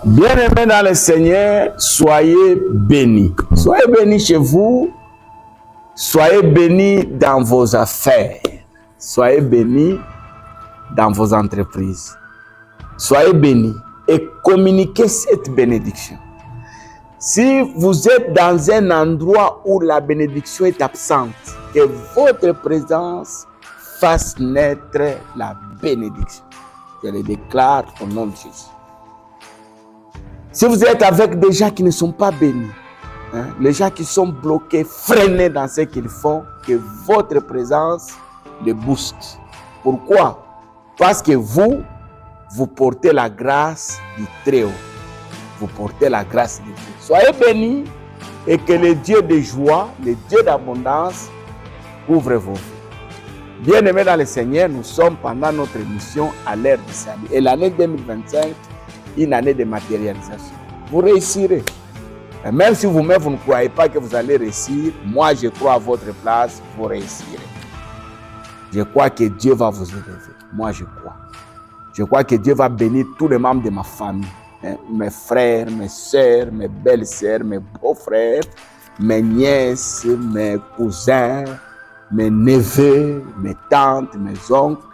Bien-aimés dans le Seigneur, soyez bénis. Soyez bénis chez vous. Soyez bénis dans vos affaires. Soyez bénis dans vos entreprises. Soyez bénis et communiquez cette bénédiction. Si vous êtes dans un endroit où la bénédiction est absente, que votre présence fasse naître la bénédiction. Je le déclare au nom de Jésus. Si vous êtes avec des gens qui ne sont pas bénis, les gens qui sont bloqués, freinés dans ce qu'ils font, que votre présence les booste. Pourquoi? Parce que vous portez la grâce du Très-Haut. Vous portez la grâce de Dieu. Soyez bénis et que le Dieu de joie, le Dieu d'abondance, ouvre vos vies. Bien-aimés dans le Seigneur, nous sommes pendant notre mission à l'ère du salut. Et l'année 2025, une année de matérialisation. Vous réussirez. Et même si vous-même vous ne croyez pas que vous allez réussir, moi je crois à votre place, vous réussirez. Je crois que Dieu va vous élever. Moi je crois. Je crois que Dieu va bénir tous les membres de ma famille. Mes frères, mes soeurs, mes belles-sœurs, mes beaux-frères, mes nièces, mes cousins, mes neveux, mes tantes, mes oncles.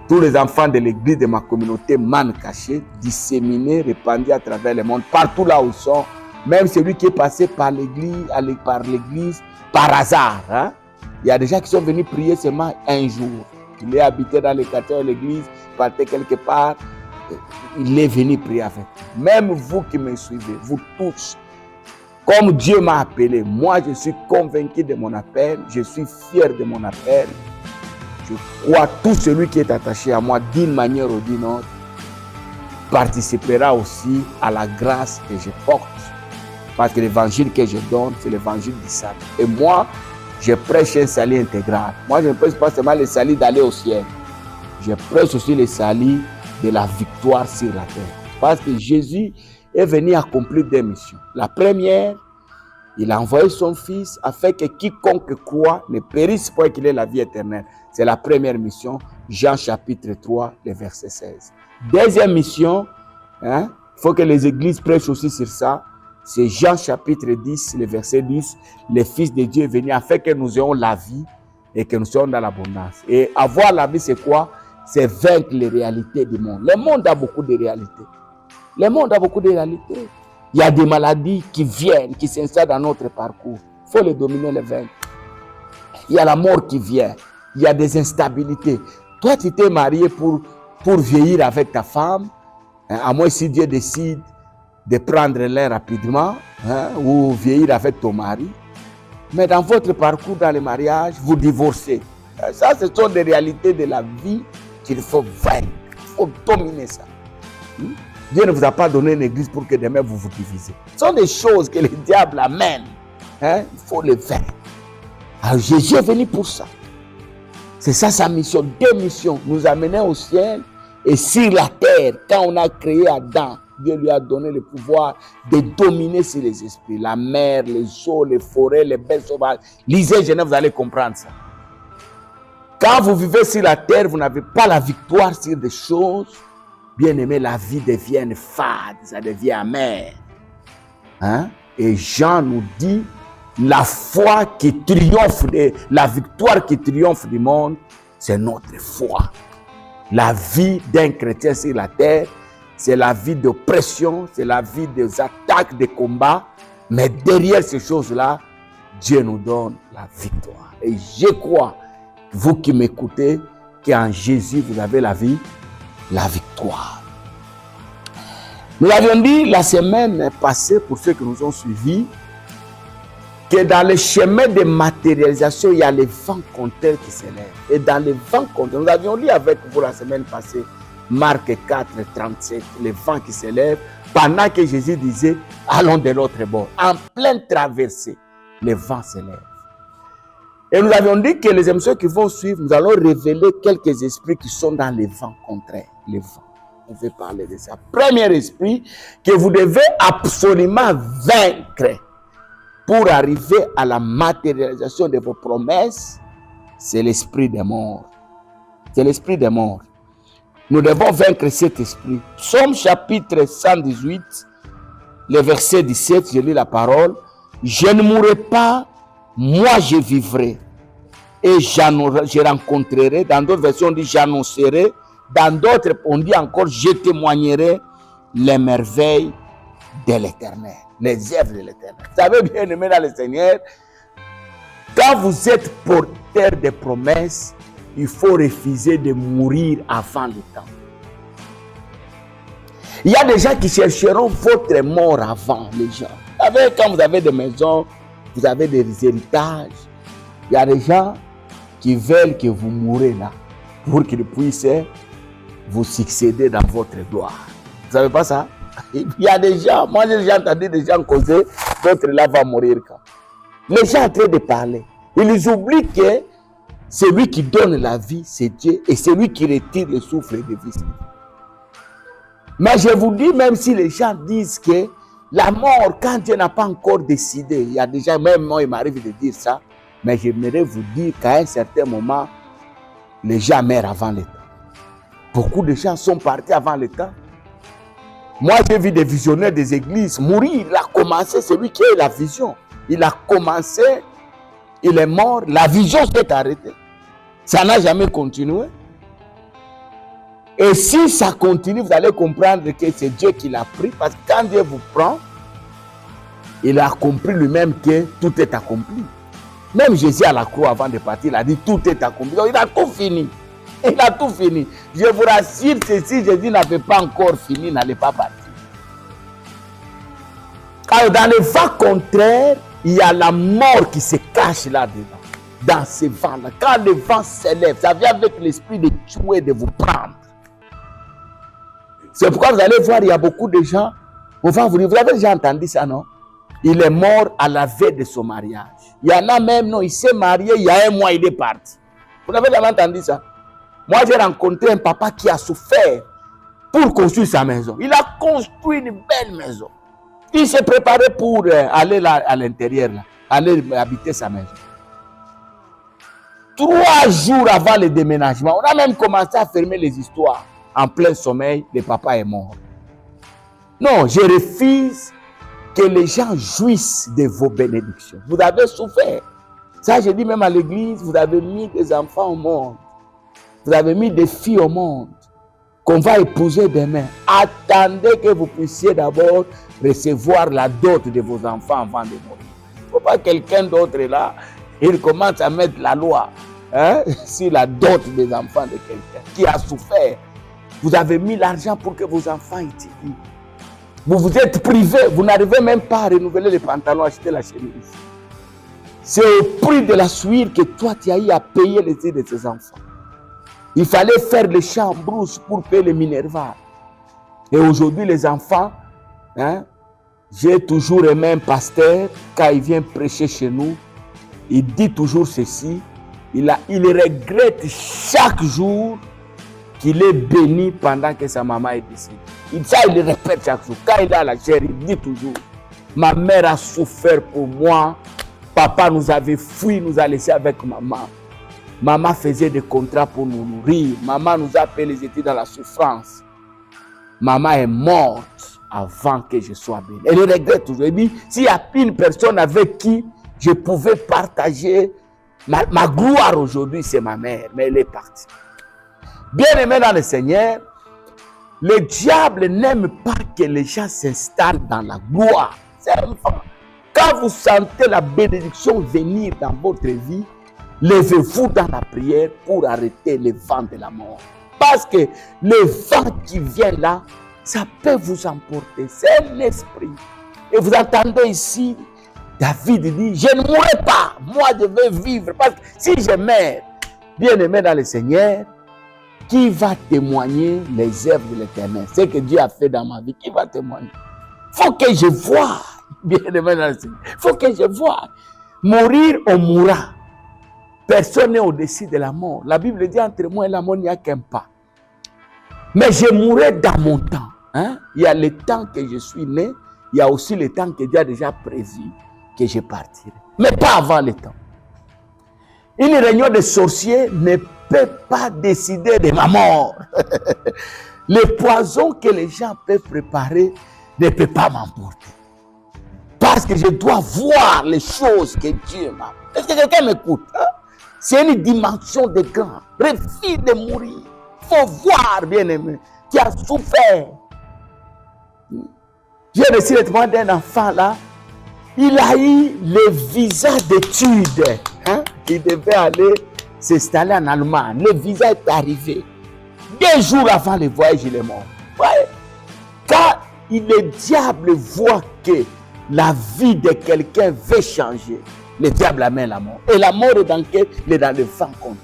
Tous les enfants de l'église de ma communauté man cachés, disséminés, répandus à travers le monde, partout là où ils sont. Même celui qui est passé par l'église, par hasard. Hein? Il y a des gens qui sont venus prier seulement un jour. Il est habité dans les quartiers de l'église, partait quelque part, il est venu prier avec vous. Même vous qui me suivez, vous tous, comme Dieu m'a appelé, moi je suis convaincu de mon appel, je suis fier de mon appel. Je crois que tout celui qui est attaché à moi d'une manière ou d'une autre participera aussi à la grâce que je porte. Parce que l'évangile que je donne, c'est l'évangile du salut. Et moi, je prêche un salut intégral. Moi, je ne prêche pas seulement le salut d'aller au ciel. Je prêche aussi le salut de la victoire sur la terre. Parce que Jésus est venu accomplir des missions. La première, il a envoyé son Fils afin que quiconque croit ne périsse pas et qu'il ait la vie éternelle. C'est la première mission, Jean chapitre 3, le verset 16. Deuxième mission, il faut que les églises prêchent aussi sur ça. C'est Jean chapitre 10, le verset 10. Le Fils de Dieu est venu afin que nous ayons la vie et que nous soyons dans l'abondance. Et avoir la vie, c'est quoi? C'est vaincre les réalités du monde. Le monde a beaucoup de réalités. Le monde a beaucoup de réalités. Il y a des maladies qui viennent, qui s'installent dans notre parcours. Il faut les dominer, les vaincre. Il y a la mort qui vient. Il y a des instabilités. Toi, tu t'es marié pour vieillir avec ta femme, à moins si Dieu décide de prendre l'air rapidement, ou vieillir avec ton mari. Mais dans votre parcours, dans le mariage, vous divorcez. Ça, ce sont des réalités de la vie qu'il faut vaincre. Il faut dominer ça. Dieu ne vous a pas donné une église pour que demain vous vous divisez. Ce sont des choses que le diable amène. Il faut les vaincre. Alors Jésus est venu pour ça. C'est ça sa mission. Deux missions. Nous amener au ciel et sur la terre. Quand on a créé Adam, Dieu lui a donné le pouvoir de dominer sur les esprits. La mer, les eaux, les forêts, les bêtes sauvages. Lisez Genèse, vous allez comprendre ça. Quand vous vivez sur la terre, vous n'avez pas la victoire sur des choses. Bien aimé, la vie devient fade, ça devient amer. Et Jean nous dit, la foi qui triomphe, la victoire qui triomphe du monde, c'est notre foi. La vie d'un chrétien sur la terre, c'est la vie d'oppression, c'est la vie des attaques, des combats. Mais derrière ces choses-là, Dieu nous donne la victoire. Et je crois, vous qui m'écoutez, qu'en Jésus, vous avez la vie, la victoire. Nous avions dit la semaine passée, pour ceux qui nous ont suivis, que dans le chemin de matérialisation, il y a les vents contraires qui s'élèvent. Et dans les vents contraires, nous avions lu avec vous la semaine passée, Marc 4, 37, les vents qui s'élèvent, pendant que Jésus disait, allons de l'autre bord. En pleine traversée, les vents s'élèvent. Et nous avions dit que les émissions qui vont suivre, nous allons révéler quelques esprits qui sont dans les vents contraires. Les vents. On veut parler de ça. Premier esprit que vous devez absolument vaincre pour arriver à la matérialisation de vos promesses, c'est l'esprit des morts. C'est l'esprit des morts. Nous devons vaincre cet esprit. Psaume chapitre 118, le verset 17, je lis la parole. Je ne mourrai pas, moi je vivrai. Et je rencontrerai, dans d'autres versions on dit j'annoncerai, dans d'autres on dit encore je témoignerai les merveilles de l'Éternel, les œuvres de l'Éternel. Vous savez bien aimé dans le Seigneur, quand vous êtes porteur de promesses, il faut refuser de mourir avant le temps. Il y a des gens qui chercheront votre mort avant les gens. Vous savez, quand vous avez des maisons, vous avez des héritages, il y a des gens qui veulent que vous mourrez là pour qu'ils puissent vous succéder dans votre gloire. Vous savez pas ça? Il y a des gens, moi j'ai déjà entendu des gens causer, d'autres là vont mourir quand. Les gens sont en train de parler. Ils oublient que celui qui donne la vie, c'est Dieu, et celui qui retire le souffle de vie, c'est Dieu. Mais je vous dis, même si les gens disent que la mort, quand Dieu n'a pas encore décidé, il y a déjà, même moi il m'arrive de dire ça, mais j'aimerais vous dire qu'à un certain moment, les gens meurent avant le temps. Beaucoup de gens sont partis avant le temps. Moi, j'ai vu des visionnaires des églises mourir. Il a commencé, celui qui a eu la vision. Il a commencé, il est mort, la vision s'est arrêtée. Ça n'a jamais continué. Et si ça continue, vous allez comprendre que c'est Dieu qui l'a pris. Parce que quand Dieu vous prend, il a compris lui-même que tout est accompli. Même Jésus à la croix avant de partir, il a dit tout est accompli. Donc il a tout fini. Il a tout fini. Je vous rassure, si Jésus n'avait pas encore fini, il n'allait pas partir. Alors dans le vent contraire, il y a la mort qui se cache là-dedans. Dans ce vent-là. Quand le vent s'élève, ça vient avec l'esprit de tuer, de vous prendre. C'est pourquoi vous allez voir, il y a beaucoup de gens, on va vous dire, vous avez déjà entendu ça, non? Il est mort à la veille de son mariage. Il y en a même, non, il s'est marié, il y a un mois, il est parti. Vous avez jamais entendu ça? Moi, j'ai rencontré un papa qui a souffert pour construire sa maison. Il a construit une belle maison. Il s'est préparé pour aller là, à l'intérieur, aller habiter sa maison. 3 jours avant le déménagement, on a même commencé à fermer les histoires. En plein sommeil, le papa est mort. Non, je refuse que les gens jouissent de vos bénédictions. Vous avez souffert. Ça, je dis même à l'église, vous avez mis des enfants au monde. Vous avez mis des filles au monde qu'on va épouser demain. Attendez que vous puissiez d'abord recevoir la dot de vos enfants avant de mourir. Il ne faut pas que quelqu'un d'autre là, il commence à mettre la loi sur la dot des enfants de quelqu'un qui a souffert. Vous avez mis l'argent pour que vos enfants étudient. Vous vous êtes privé, vous n'arrivez même pas à renouveler les pantalons, acheter la chemise. C'est au prix de la sueur que toi tu as eu à payer les yeux de tes enfants. Il fallait faire les champs en brousse pour payer les Minerva. Et aujourd'hui, les enfants, j'ai toujours aimé un pasteur, quand il vient prêcher chez nous, il dit toujours ceci, il regrette chaque jour qu'il est béni pendant que sa maman est décédée. Ça, il le répète chaque jour. Quand il est à la chair, il dit toujours, ma mère a souffert pour moi, papa nous avait fui, nous a laissés avec maman. Maman faisait des contrats pour nous nourrir. Maman nous a payé les études dans la souffrance. Maman est morte avant que je sois béni. Elle regrette toujours. Elle dit, s'il y a une personne avec qui je pouvais partager ma gloire aujourd'hui, c'est ma mère. Mais elle est partie. Bien-aimés dans le Seigneur, le diable n'aime pas que les gens s'installent dans la gloire. Quand vous sentez la bénédiction venir dans votre vie, levez-vous dans la prière pour arrêter le vent de la mort. Parce que le vent qui vient là, ça peut vous emporter. C'est l'esprit. Et vous entendez ici, David dit, je ne mourrai pas. Moi, je vais vivre. Parce que si je meurs, bien-aimé dans le Seigneur, qui va témoigner les œuvres de l'Éternel? Ce que Dieu a fait dans ma vie, qui va témoigner? Il faut que je voie, bien-aimé dans le Seigneur. Il faut que je voie. Mourir, on mourra. Personne n'est au-dessus de la mort. La Bible dit, entre moi et la mort, il n'y a qu'un pas. Mais je mourrai dans mon temps. Il y a le temps que je suis né, il y a aussi le temps que Dieu a déjà prévu que je partirai. Mais pas avant le temps. Une réunion de sorciers n'est peut pas décider de ma mort. Le poison que les gens peuvent préparer ne peut pas m'emporter. Parce que je dois voir les choses que Dieu m'a. Est-ce que quelqu'un m'écoute? Hein? C'est une dimension de grand. Refuse de mourir. Il faut voir, bien-aimé, qui a souffert. J'ai reçu le témoin d'un enfant là. Il a eu le visa d'études. Hein? Il devait aller s'installer en Allemagne. Le visa est arrivé. 2 jours avant le voyage, il est mort. Ouais. Quand le diable voit que la vie de quelqu'un veut changer, le diable amène la mort. Et la mort est dans quel? Il est dans le vent contraire.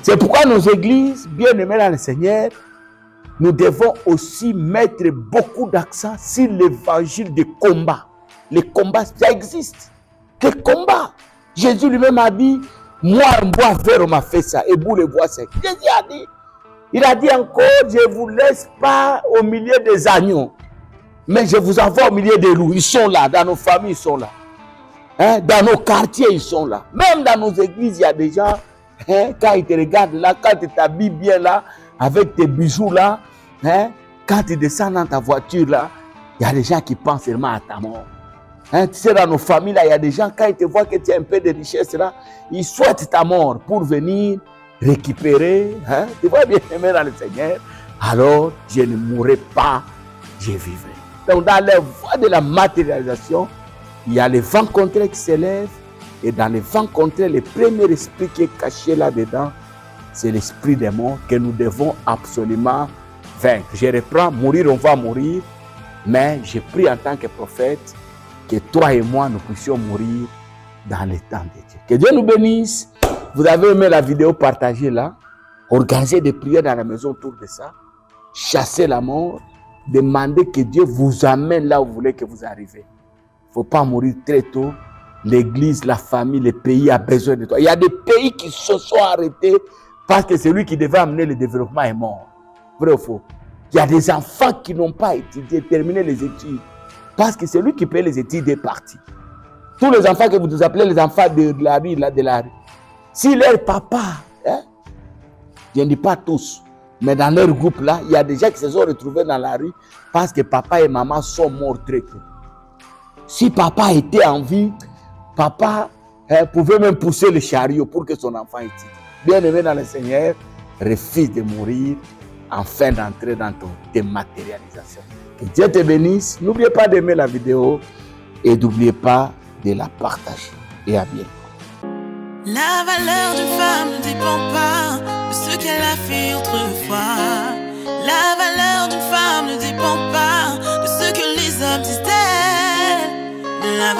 C'est pourquoi nos églises, bien aimées dans le Seigneur, nous devons aussi mettre beaucoup d'accent sur l'évangile de combat. Les combats, ça existe. Les combats. Jésus lui-même a dit, moi, un bois vert, on m'a fait ça, et vous, le bois sec. Jésus a dit, il a dit encore, je ne vous laisse pas au milieu des agneaux, mais je vous envoie au milieu des loups. Ils sont là, dans nos familles, ils sont là. Hein? Dans nos quartiers, ils sont là. Même dans nos églises, il y a des gens, hein, quand ils te regardent là, quand tu t'habilles bien là, avec tes bijoux là, hein, quand tu descends dans ta voiture là, il y a des gens qui pensent seulement à ta mort. Hein, tu sais, dans nos familles là, il y a des gens, quand ils te voient que tu as un peu de richesse là, ils souhaitent ta mort pour venir récupérer. Hein, tu vois bien aimé dans le Seigneur. Alors, je ne mourrai pas, je vivrai. Donc, dans la voie de la matérialisation, il y a le vent contraire qui s'élève. Et dans le vent contraire, le premier esprit qui est caché là-dedans, c'est l'esprit des morts que nous devons absolument vaincre. Je reprends, mourir, on va mourir. Mais je prie en tant que prophète que toi et moi, nous puissions mourir dans le temps de Dieu. Que Dieu nous bénisse. Vous avez aimé la vidéo, partagée là. Organisez des prières dans la maison autour de ça. Chassez la mort. Demandez que Dieu vous amène là où vous voulez que vous arrivez. Il ne faut pas mourir très tôt. L'église, la famille, le pays a besoin de toi. Il y a des pays qui se sont arrêtés parce que celui qui devait amener le développement est mort. Vrai ou faux? Il y a des enfants qui n'ont pas étudié, terminé les études. Parce que celui qui paye les études est parti. Tous les enfants que vous appelez les enfants de la rue, là, de la rue. Si leur papa, hein, je ne dis pas tous, mais dans leur groupe là, il y a des gens qui se sont retrouvés dans la rue parce que papa et maman sont morts très tôt. Si papa était en vie, papa pouvait même pousser le chariot pour que son enfant étudie. Bien aimé dans le Seigneur, refuse de mourir afin d'entrer dans ton dématérialisation. Que Dieu te bénisse. N'oubliez pas d'aimer la vidéo et n'oubliez pas de la partager. Et à bientôt. La valeur d'une femme ne dépend pas de ce qu'elle a fait autrefois. La valeur d'une femme ne dépend pas de ce que les hommes disent d'elle.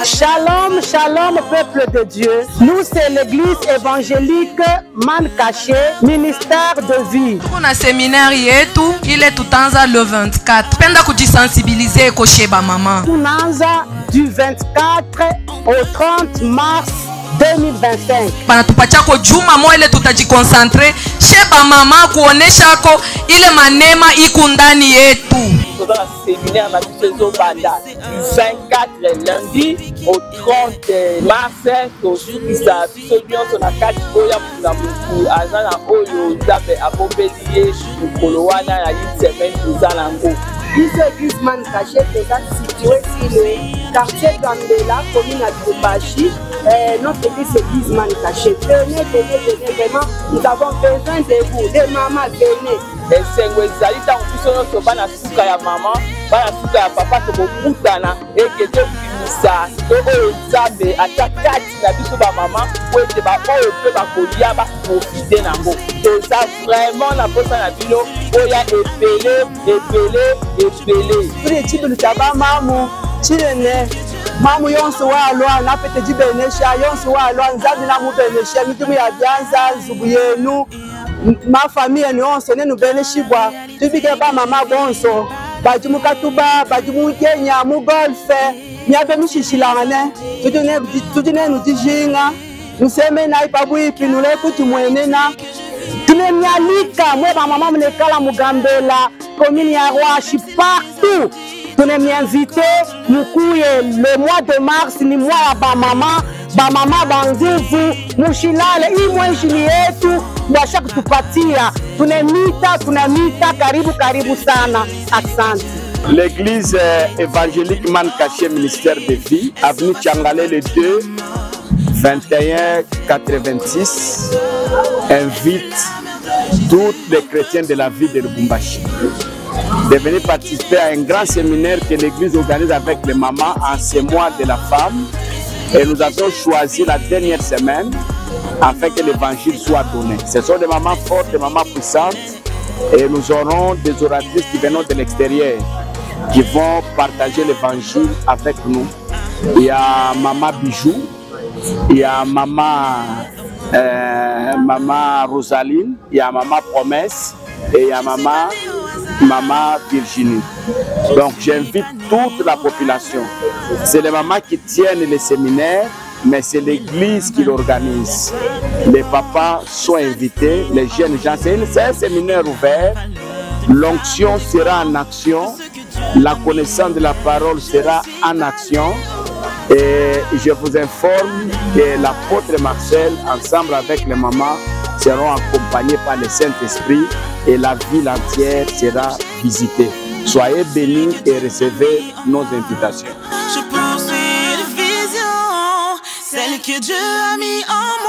Shalom, shalom peuple de Dieu. Nous c'est l'église évangélique Mancaché, ministère de vie. Kuna séminaire yetu ile tutanza le 24. Penda kujisensibiliser ko sheba mama. Tunaanza du 24 au 30 mars 2025. Panatupatia ko juma moja ile tutajikonsantre sheba mama kuonesha ko ile manema iko ndani yetu. Dans la séminaire, on a vu ces eaux du 24 lundi au 30 mars. Aujourd'hui, qui s'affiche sur la carte pour agent en Oyo, Zabe, à Bombélier, pour Kolowana, à une semaine, pour Zalango. L'église Mancaché est située sur le quartier Gambela, commune à Dubachi. Notre église Mancaché. Venez, vraiment, nous avons besoin de vous, de maman, venez. Esengo ezali tango biso nyonso bana suka ya mama bana suka ya papa tokokutana eke tobimisa to oyo Nzambe ata kati na biso bamama po ete baoyo mpe bakolia baprofite nango toza vraiment na posa na bino oya epele Pri chibulu cha bamamu chirene mamu yonso walwa na pete jibenesha yonso walwa Nzambe na mubenesha mitumu ya byanza nzubu yenu ma famille ni onso ne nubele shibwa tubike ba mama bonso bajumu katuba bajumu Kenya mu golfe nyabe mishishilane tudine nudijinga nuseme na ipabu ipi nule kuti mwenena tune myalika mwe ba mama mnekala mugambela commune ya Rwashi partout tune m'invité mukuye le mois de mars ni mois ya ba mama banzuvu mushilale imwe nchini yetu washa kutupatia. Tunamita karibu sana. Asante. L'église évangélique Man Caché Ministère de Vie, avenue Tchangale le 2, 2186, invite tous les chrétiens de la ville de Lubumbashi de venir participer à un grand séminaire que l'église organise avec les mamans en ce mois de la femme. Et nous avons choisi la dernière semaine afin que l'évangile soit donné. Ce sont des mamans fortes, des mamans puissantes. Et nous aurons des oratrices qui viennent de l'extérieur, qui vont partager l'évangile avec nous. Il y a Maman Bijou, il y a Maman Rosaline, il y a Maman Promesse et il y a Maman Virginie. Donc j'invite toute la population. C'est les mamans qui tiennent les séminaires, mais c'est l'église qui l'organise. Les papas sont invités, les jeunes gens. C'est un séminaire ouvert. L'onction sera en action. La connaissance de la parole sera en action. Et je vous informe que l'apôtre Marcel, ensemble avec les mamans, seront accompagnés par le Saint-Esprit et la ville entière sera visitée. Soyez bénis et recevez nos invitations. Je poursuis une vision, celle que Dieu a mis en moi.